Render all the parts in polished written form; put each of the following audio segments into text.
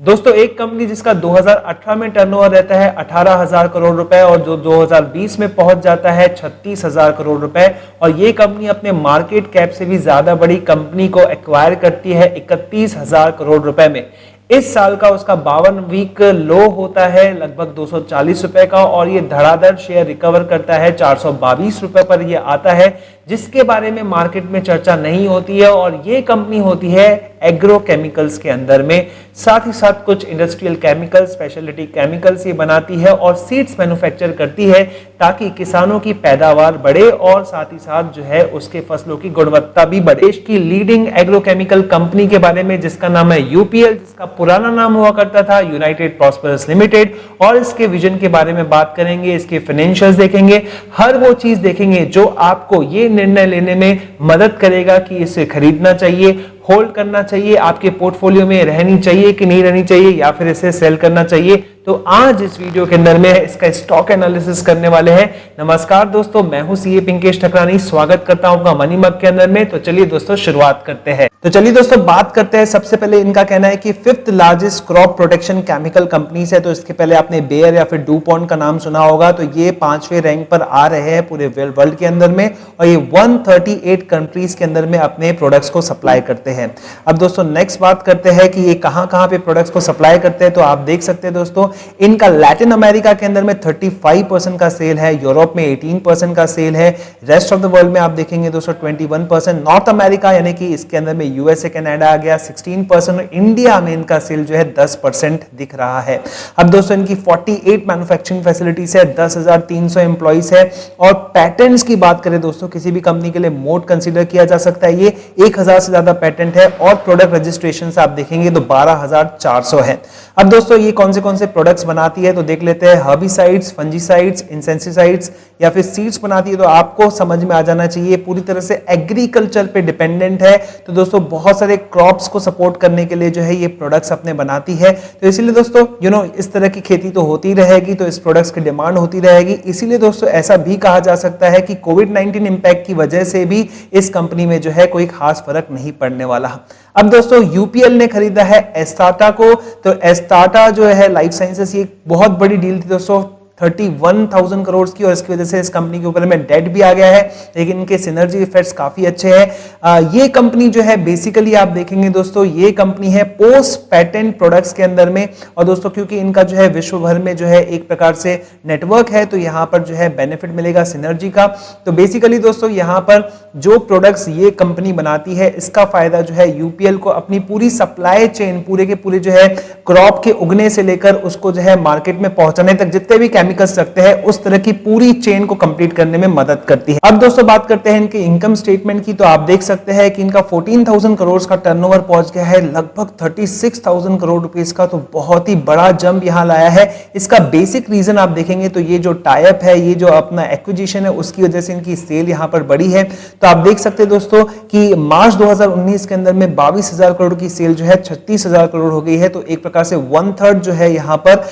दोस्तों एक कंपनी जिसका 2018 में टर्नओवर रहता है 18,000 करोड़ रुपए और जो 2020 में पहुंच जाता है 36,000 करोड़ रुपए और ये कंपनी अपने मार्केट कैप से भी ज्यादा बड़ी कंपनी को एक्वायर करती है 31,000 करोड़ रुपए में। इस साल का उसका 52 वीक लो होता है लगभग 240 रुपए का और ये धड़ाधड़ शेयर रिकवर करता है 422 रुपए पर ये आता है, जिसके बारे में मार्केट में चर्चा नहीं होती है। और ये कंपनी होती है एग्रो केमिकल्स के अंदर में, साथ ही साथ कुछ इंडस्ट्रियल केमिकल्स, स्पेशलिटी केमिकल्स ये बनाती है और सीड्स मैन्युफैक्चर करती है ताकि किसानों की पैदावार बढ़े और साथ ही साथ जो है उसके फसलों की गुणवत्ता भी बढ़े। देश की लीडिंग एग्रो केमिकल कंपनी के बारे में जिसका नाम है यूपीएल, जिसका पुराना नाम हुआ करता था यूनाइटेड प्रॉस्पेरस लिमिटेड, और इसके विजन के बारे में बात करेंगे, इसके फाइनेंशियल्स देखेंगे, हर वो चीज देखेंगे जो आपको ये निर्णय लेने में मदद करेगा कि इसे खरीदना चाहिए, होल्ड करना चाहिए, आपके पोर्टफोलियो में रहनी चाहिए कि नहीं रहनी चाहिए, या फिर इसे सेल करना चाहिए। तो आज इस वीडियो के अंदर में इसका स्टॉक एनालिसिस करने वाले हैं। नमस्कार दोस्तों, मैं हूं सीए पिंकेश ठकरानी, स्वागत करता हूं आपका मनी मग के अंदर में। तो चलिए दोस्तों शुरुआत करते हैं। तो चलिए दोस्तों बात करते हैं। सबसे पहले इनका कहना है कि 5th largest crop protection chemical companies है। तो इसके पहले आपने बेयर या फिर डूपॉन्ट का नाम सुना होगा, तो ये 5वें रैंक पर आ रहे हैं पूरे वर्ल्ड के अंदर में और ये 138 कंट्रीज के अंदर में अपने प्रोडक्ट्स को सप्लाई करते हैं। अब दोस्तों नेक्स्ट बात करते हैं कि ये कहां पे प्रोडक्ट्स को सप्लाई करते हैं। तो आप देख सकते हैं दोस्तों, इनका लैटिन अमेरिका के अंदर में 35% का सेल है, यूरोप में 18% का सेल है, रेस्ट ऑफ द वर्ल्ड में आप देखेंगे दोस्तों 21%, नॉर्थ अमेरिका यानी कि इसके अंदर में यूएसए कनाडा आ गया 16% और इंडिया में इनका सेल जो है 10% दिख रहा है। अब दोस्तों इनकी 48 मैन्युफैक्चरिंग फैसिलिटीज है, 10,300 एम्प्लॉइज है और पैटेंट्स की बात करें दोस्तों, किसी भी कंपनी के लिए मोड कंसीडर किया जा सकता है। ये 1,000 से ज्यादा पैटेंट है और प्रोडक्ट रजिस्ट्रेशन आप देखेंगे तो 12,400 है। अब दोस्तों ये कौन से प्रोडक्ट्स बनाती है तो देख लेते हैं। हर्बिसाइड्स, फंजीसाइड्स, इंसेक्टिसाइड्स या फिर सीड्स बनाती है। तो आपको समझ में आ जाना चाहिए पूरी तरह से एग्रीकल्चर पे डिपेंडेंट है। तो दोस्तों बहुत सारे क्रॉप्स को सपोर्ट करने के लिए जो है ये प्रोडक्ट्स अपने बनाती है। तो इसीलिए दोस्तों इस तरह की खेती तो होती रहेगी, तो इस प्रोडक्ट्स की डिमांड होती रहेगी। इसीलिए दोस्तों ऐसा भी कहा जा सकता है कि कोविड-19 इंपैक्ट की वजह से भी इस कंपनी में जो है कोई खास फर्क नहीं पड़ने वाला। अब दोस्तों यूपीएल ने खरीदा है एस्टाटा को। तो एस्टाटा जो है लाइफ साइंसेस, ये बहुत बड़ी डील थी दोस्तों, 31,000 करोड़ की, और इसकी वजह से इस कंपनी के ऊपर में डेट भी आ गया है, लेकिन इनके सिनर्जी इफेक्ट्स काफी अच्छे हैं। ये कंपनी जो है बेसिकली आप देखेंगे दोस्तों, ये कंपनी है पोस्ट पेटेंट प्रोडक्ट्स के अंदर में। और दोस्तों क्योंकि इनका जो है विश्व भर में जो है एक प्रकार से नेटवर्क है, तो यहाँ पर जो है बेनिफिट मिलेगा सिनर्जी का। तो बेसिकली दोस्तों यहाँ पर जो प्रोडक्ट्स ये कंपनी बनाती है, इसका फायदा जो है यूपीएल को अपनी पूरी सप्लाई चेन, पूरे के पूरे जो है क्रॉप के उगने से लेकर उसको जो है मार्केट में पहुंचाने तक जितने भी केमिकल्स रखते हैं, उस तरह की पूरी चेन को कंप्लीट करने में मदद करती है। अब दोस्तों बात करते हैं इनके इनकम स्टेटमेंट की। तो आप देख सकते हैं कि इनका 14,000 करोड़ का टर्नओवर पहुंच गया है लगभग 36,000 करोड़ रुपीस का। तो बहुत ही बड़ा जंप यहां लाया है। इसका बेसिक रीजन आप देखेंगे तो ये जो टाई अप है, ये जो अपना एक्विजिशन है, उसकी वजह से इनकी सेल यहां पर बढ़ी है। तो आप देख सकते हैं दोस्तों कि मार्च 2019 के अंदर में 22,000 करोड़ की सेल जो है 36,000 करोड़ हो गई है। तो एक प्रकार से 1/3 जो है यहां पर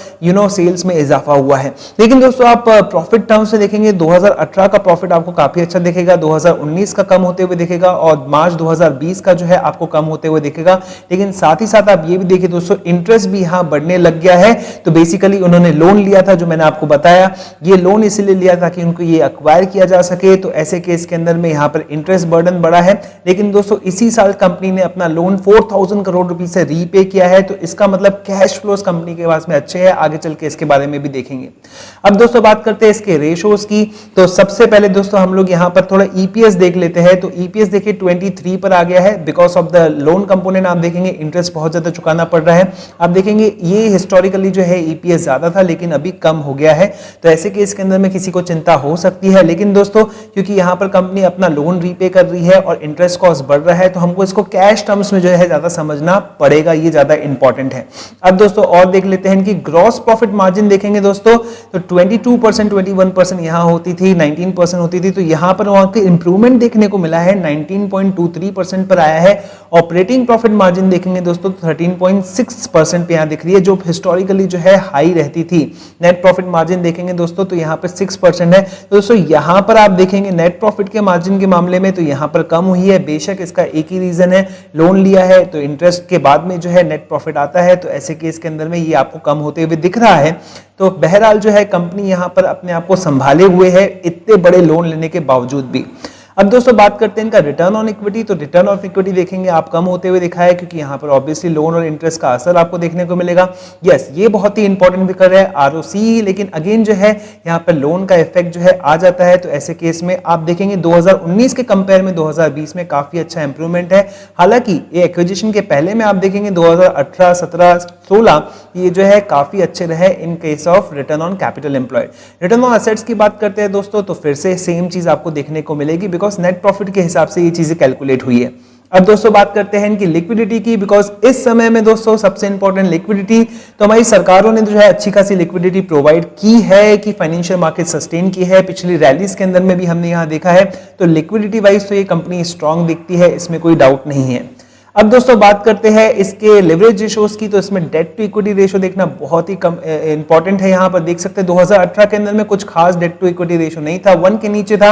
सेल्स में इजाफा हुआ है। लेकिन दोस्तों आप प्रॉफिट टर्म से देखेंगे, 2018 का प्रॉफिट आपको काफी अच्छा दिखेगा, 2019 का कम होते हुए दिखेगा और मार्च 2020 का जो है आपको कम होते हुए दिखेगा। लेकिन साथ ही साथ आप ये भी देखिए दोस्तों, इंटरेस्ट भी यहां बढ़ने लग गया है। तो बेसिकली उन्होंने लोन लिया था, जो मैंने आपको बताया, ये लोन इसलिए लिया था कि उनको ये एक्वायर किया जा सके। तो ऐसे केस के अंदर में यहां पर इंटरेस्ट बर्डन बढ़ा है। लेकिन दोस्तों इसी साल कंपनी ने अपना लोन 4,000 करोड़ रुपए से रीपे किया है। तो इसका मतलब कैश फ्लोस कंपनी के पास में अच्छे हैं। आगे चल के इसके बारे में भी देखेंगे। अब दोस्तों बात करते हैं इसके रेशोज की। तो सबसे पहले दोस्तों हम लोग यहां पर थोड़ा ईपीएस देख लेते हैं। तो ईपीएस देखिए 23 पर आ गया है। Because of the loan component आप देखेंगे इंटरेस्ट बहुत ज्यादा चुकाना पड़ रहा है। आप देखेंगे ये हिस्टोरिकली जो है ईपीएस ज्यादा था, लेकिन अभी कम हो गया है। तो ऐसे केस के अंदर में किसी को चिंता हो सकती है। लेकिन दोस्तों क्योंकि यहां पर कंपनी अपना लोन रीपे कर रही है और इंटरेस्ट कॉस्ट बढ़ रहा है, तो हमको इसको कैश टर्म्स में जो है ज्यादा समझना पड़ेगा, ये ज्यादा इंपॉर्टेंट है। अब दोस्तों और देख लेते हैं इनकी ग्रॉस प्रॉफिट मार्जिन देखेंगे दोस्तों, तो 22%, 21% यहाँ होती थी, 19% होती थी, तो यहाँ पर वहाँ के इंप्रूवमेंट देखने को मिला है, 19.23% पर आया है। ऑपरेटिंग प्रॉफिट मार्जिन देखेंगे दोस्तों तो 13.6% पे यहाँ दिख रही है, जो हिस्टोरिकली जो है हाई रहती थी। नेट प्रॉफिट मार्जिन देखेंगे दोस्तों तो यहाँ पर 6% है। तो दोस्तों यहाँ पर आप देखेंगे नेट प्रॉफिट के मार्जिन के मामले में तो यहाँ पर कम हुई है। बेशक इसका एक ही रीजन है, लोन लिया है तो इंटरेस्ट के बाद में जो है नेट प्रॉफिट आता है, तो ऐसे केस के अंदर में ये आपको कम होते हुए दिख रहा है। तो बहरहाल जो है कंपनी यहाँ पर अपने आप को संभाले हुए है इतने बड़े लोन लेने के बावजूद भी। अब दोस्तों बात करते हैं इनका रिटर्न ऑन इक्विटी। तो रिटर्न ऑन इक्विटी देखेंगे आप कम होते हुए दिखा है, क्योंकि यहाँ पर ऑब्वियसली लोन और इंटरेस्ट का असर आपको देखने को मिलेगा। यस, ये बहुत ही इंपॉर्टेंट फिगर है आरओसी, लेकिन अगेन जो है यहाँ पर लोन का इफेक्ट जो है आ जाता है। तो ऐसे केस में आप देखेंगे 2019 के कंपेयर में 2020 में काफी अच्छा इंप्रूवमेंट है। हालांकि ये एक्विजिशन के पहले में आप देखेंगे 2018, 17, 16 ये जो है काफी अच्छे रहे in case of return on capital employed. Return on assets की बात करते हैं दोस्तों तो फिर से सेम चीज आपको देखने को मिलेगी, बिकॉज नेट प्रॉफिट के हिसाब से ये चीजें कैलकुलेट हुई है। अब दोस्तों बात करते हैं इनकी लिक्विडिटी की, बिकॉज इस समय में दोस्तों सबसे इंपॉर्टेंट लिक्विडिटी। तो हमारी सरकारों ने जो है अच्छी खासी लिक्विडिटी प्रोवाइड की है कि फाइनेंशियल मार्केट सस्टेन की है। पिछली रैलीज के अंदर में भी हमने यहाँ देखा है, तो लिक्विडिटी वाइज तो ये कंपनी स्ट्रांग दिखती है, इसमें कोई डाउट नहीं है। अब दोस्तों बात करते हैं इसके लेवरेज रेशोज की। तो इसमें डेट टू इक्विटी रेशो देखना बहुत ही कम इंपॉर्टेंट है। यहाँ पर देख सकते हैं 2018 के अंदर में कुछ खास डेट टू इक्विटी रेशो नहीं था, 1 के नीचे था,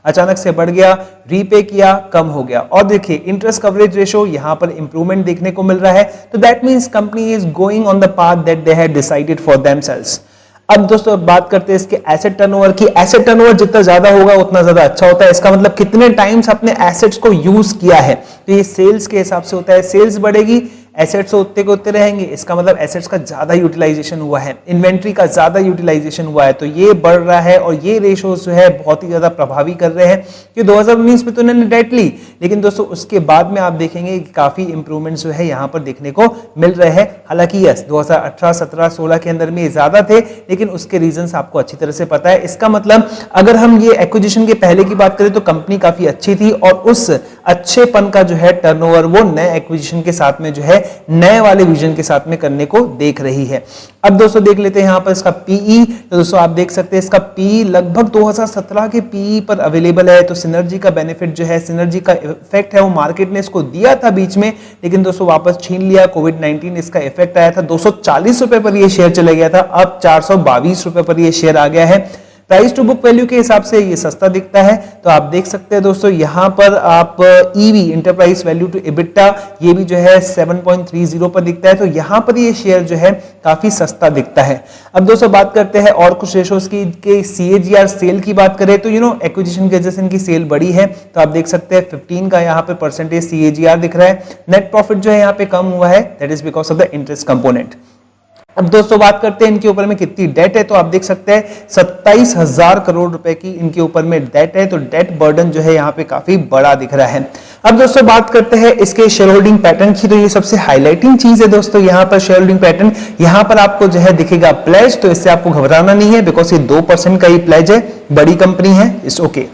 अचानक से बढ़ गया, रीपे किया, कम हो गया। और देखिए इंटरेस्ट कवरेज रेशो यहाँ पर इंप्रूवमेंट देखने को मिल रहा है। तो that means company is going on the path that they had decided for themselves. अब दोस्तों बात करते हैं इसके एसेट टर्नओवर की। एसेट टर्नओवर जितना ज्यादा होगा उतना ज्यादा अच्छा होता है। इसका मतलब कितने टाइम्स अपने एसेट्स को यूज किया है, तो ये सेल्स के हिसाब से होता है। सेल्स बढ़ेगी, एसेट्स उतने के उतने रहेंगे, इसका मतलब एसेट्स का ज्यादा यूटिलाइजेशन हुआ है, इन्वेंट्री का ज्यादा यूटिलाइजेशन हुआ है, तो ये बढ़ रहा है। और ये रेशोज जो है बहुत ही ज्यादा प्रभावी कर रहे हैं कि 2019 में तो उन्होंने डेट ली, लेकिन दोस्तों उसके बाद में आप देखेंगे कि काफी इंप्रूवमेंट्स जो है यहाँ पर देखने को मिल रहे हैं। हालांकि यस 2018, 17, 16 के अंदर में ये ज्यादा थे, लेकिन उसके रीजंस आपको अच्छी तरह से पता है। इसका मतलब अगर हम ये एक्विजिशन के पहले की बात करें तो कंपनी काफी अच्छी थी, और उस अच्छेपन का जो है टर्नओवर वो नए एक्विजिशन के साथ में जो है नए वाले विजन के साथ में करने को देख रही है। अब दोस्तों देख लेते हैं यहाँ पर इसका पीई। तो दोस्तों आप देख सकते हैं इसका पीई लगभग 2017 के पीई पर अवेलेबल है। तो सिनर्जी का बेनिफिट जो है, सिनर्जी का इफेक्ट है, वो मार्केट ने इसको दिया था बीच में, लेकिन दोस्तों वापस छीन लिया। कोविड-19 इसका इफेक्ट आया था, 240 रुपए पर ये शेयर चले गया था, अब 422 रुपए पर ये शेयर आ गया है। प्राइस टू बुक वैल्यू के हिसाब से ये सस्ता दिखता है। तो आप देख सकते हैं दोस्तों यहाँ पर आप EV enterprise value to EBITDA ये भी जो है 7.30 पर दिखता है। तो यहाँ पर ये शेयर जो है काफी सस्ता दिखता है। अब दोस्तों बात करते हैं और कुछ रेशोज की के CAGR सेल की बात करें तो एक्विजिशन की वजह से इनकी सेल बड़ी है। तो आप देख सकते हैं 15 का यहाँ पे परसेंटेज CAGR दिख रहा है। नेट प्रॉफिट जो है यहाँ पे कम हुआ है, that is because of the interest component. अब दोस्तों बात करते हैं इनके ऊपर में कितनी डेट है। तो आप देख सकते हैं 27,000 करोड़ रुपए की इनके ऊपर में डेट है। तो डेट बर्डन जो है यहाँ पे काफी बड़ा दिख रहा है। अब दोस्तों बात करते हैं इसके शेयर होल्डिंग पैटर्न की। तो ये सबसे हाईलाइटिंग चीज है दोस्तों, यहाँ पर शेयर होल्डिंग पैटर्न यहाँ पर आपको जो है दिखेगा प्लेज। तो इससे आपको घबराना नहीं है, बिकॉज ये 2% का ही प्लेज है, बड़ी कंपनी है, इट्स ओके।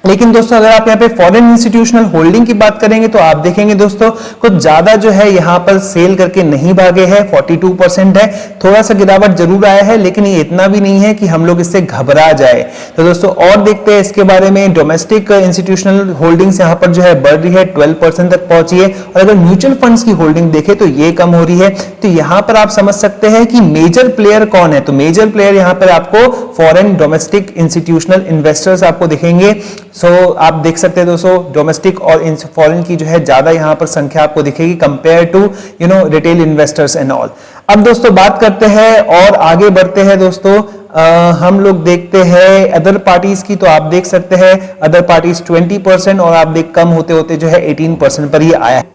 लेकिन दोस्तों अगर आप यहाँ पे फॉरेन इंस्टीट्यूशनल होल्डिंग की बात करेंगे तो आप देखेंगे दोस्तों कुछ ज्यादा जो है यहाँ पर सेल करके नहीं भागे हैं, 42% है। थोड़ा सा गिरावट जरूर आया है, लेकिन ये इतना भी नहीं है कि हम लोग इससे घबरा जाए। तो दोस्तों और देखते हैं इसके बारे में। डोमेस्टिक इंस्टीट्यूशनल होल्डिंग्स यहाँ पर जो है बढ़ रही है, 12% तक पहुंची है। और अगर म्यूचुअल फंड्स की होल्डिंग देखे तो ये कम हो रही है। तो यहाँ पर आप समझ सकते हैं कि मेजर प्लेयर कौन है। तो मेजर प्लेयर यहाँ पर आपको फॉरेन डोमेस्टिक इंस्टीट्यूशनल इन्वेस्टर्स आपको दिखेंगे। आप देख सकते हैं दोस्तों डोमेस्टिक और फॉरेन की जो है ज्यादा यहाँ पर संख्या आपको दिखेगी compare to retail investors and all. अब दोस्तों बात करते हैं और आगे बढ़ते हैं दोस्तों। हम लोग देखते हैं अदर पार्टीज की। तो आप देख सकते हैं अदर पार्टीज 20% और आप देख कम होते होते जो है 18% पर ही आया है।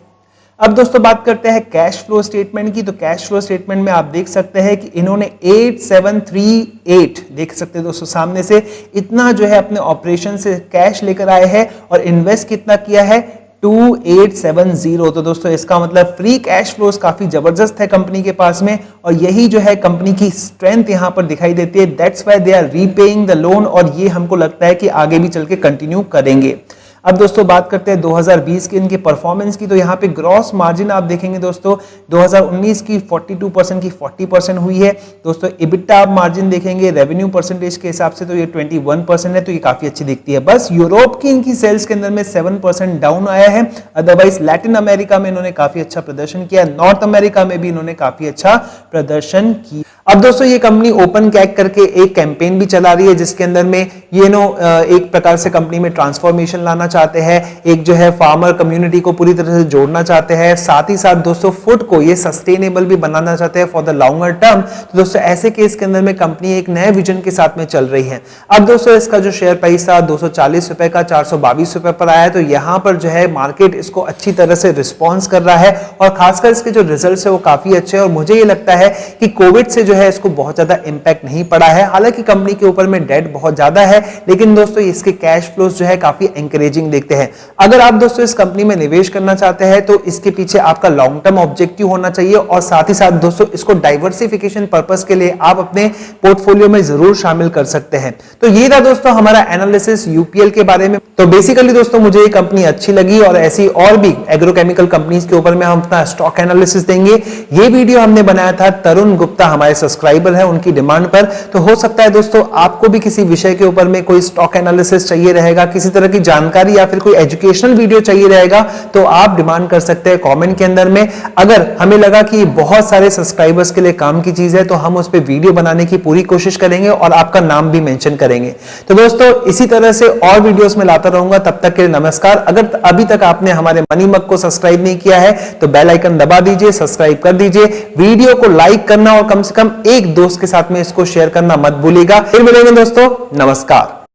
अब दोस्तों बात करते हैं कैश फ्लो स्टेटमेंट की। तो कैश फ्लो स्टेटमेंट में आप देख सकते हैं कि इन्होंने 8738 देख सकते हैं दोस्तों सामने से इतना जो है अपने ऑपरेशन से कैश लेकर आए हैं और इन्वेस्ट कितना किया है 2870। तो दोस्तों इसका मतलब फ्री कैश फ्लोज काफी जबरदस्त है कंपनी के पास में, और यही जो है कंपनी की स्ट्रेंथ यहां पर दिखाई देती है। That's why they are repaying the loan, और ये हमको लगता है कि आगे भी चल के कंटिन्यू करेंगे। अब दोस्तों बात करते हैं 2020 के इनके परफॉर्मेंस की, तो यहाँ पे ग्रॉस मार्जिन आप देखेंगे दोस्तों 2019 की 42% की 40% हुई है दोस्तों। इबिटा आप मार्जिन देखेंगे रेवेन्यू परसेंटेज के हिसाब से तो ये 21% है, तो ये काफी अच्छी दिखती है। बस यूरोप की इनकी सेल्स के अंदर में 7% डाउन आया है, अदरवाइज लैटिन अमेरिका में इन्होंने काफी अच्छा प्रदर्शन किया, नॉर्थ अमेरिका में भी इन्होंने काफी अच्छा प्रदर्शन किया। अब दोस्तों ये कंपनी ओपन कैक करके एक कैंपेन भी चला रही है, जिसके अंदर में ये एक प्रकार से कंपनी में ट्रांसफॉर्मेशन लाना चाहते हैं, एक जो है फार्मर कम्युनिटी को पूरी तरह से जोड़ना चाहते हैं, साथ ही साथ दोस्तों फूड को ये सस्टेनेबल भी बनाना चाहते हैं फॉर द लॉन्गर टर्म। तो दोस्तों ऐसे केस के अंदर में कंपनी एक नए विजन के साथ में चल रही है। अब दोस्तों इसका जो शेयर प्राइस था 240 रुपए का 422 रुपए पर आया, तो यहां पर जो है मार्केट इसको अच्छी तरह से रिस्पॉन्स कर रहा है और खासकर इसके जो रिजल्ट है वो काफी अच्छे हैं। और मुझे ये लगता है कि कोविड से जो है इसको बहुत ज्यादा इंपैक्ट नहीं पड़ा है, हालांकि कंपनी के ऊपर में डेट बहुत ज्यादा है, लेकिन दोस्तों इसके कैश फ्लोज जो है काफी एंकरेजिंग देखते हैं। अगर आप दोस्तों इस कंपनी में निवेश करना चाहते हैं तो इसके पीछे आपका लॉन्ग टर्म ऑब्जेक्टिव होना चाहिए और साथ ही साथ दोस्तों इसको डाइवर्सिफिकेशन पर्पस के लिए आप अपने पोर्टफोलियो में जरूर शामिल कर सकते हैं। तो ये था दोस्तों हमारा एनालिसिस यूपीएल के बारे में। तो बेसिकली दोस्तों मुझे ये कंपनी अच्छी लगी और ऐसी और भी एग्रोकेमिकल कंपनीज के ऊपर में हम अपना स्टॉक एनालिसिस देंगे। ये वीडियो हमने बनाया था तरुण गुप्ता हमारे सब्सक्राइबर है उनकी डिमांड पर। तो हो सकता है दोस्तों आपको भी किसी विषय के ऊपर में कोई स्टॉक एनालिसिस चाहिए रहेगा, किसी तरह की जानकारी या फिर कोई एजुकेशनल वीडियो चाहिए रहेगा, तो आप डिमांड कर सकते हैं कमेंट के अंदर में। अगर हमें लगा कि बहुत सारे सब्सक्राइबर्स के लिए काम की चीज है तो हम उस पर वीडियो बनाने की पूरी कोशिश करेंगे और आपका नाम भी मेंशन करेंगे। तो दोस्तों इसी तरह से और वीडियोस में लाता रहूंगा, तब तक के लिए नमस्कार। अगर अभी तक आपने हमारे मनी मग को सब्सक्राइब नहीं किया है तो बेल आइकन दबा दीजिए, सब्सक्राइब कर दीजिए, वीडियो को लाइक करना और कम से कम एक दोस्त के साथ में इसको शेयर करना मत भूलिएगा। फिर मिलेंगे दोस्तों, नमस्कार।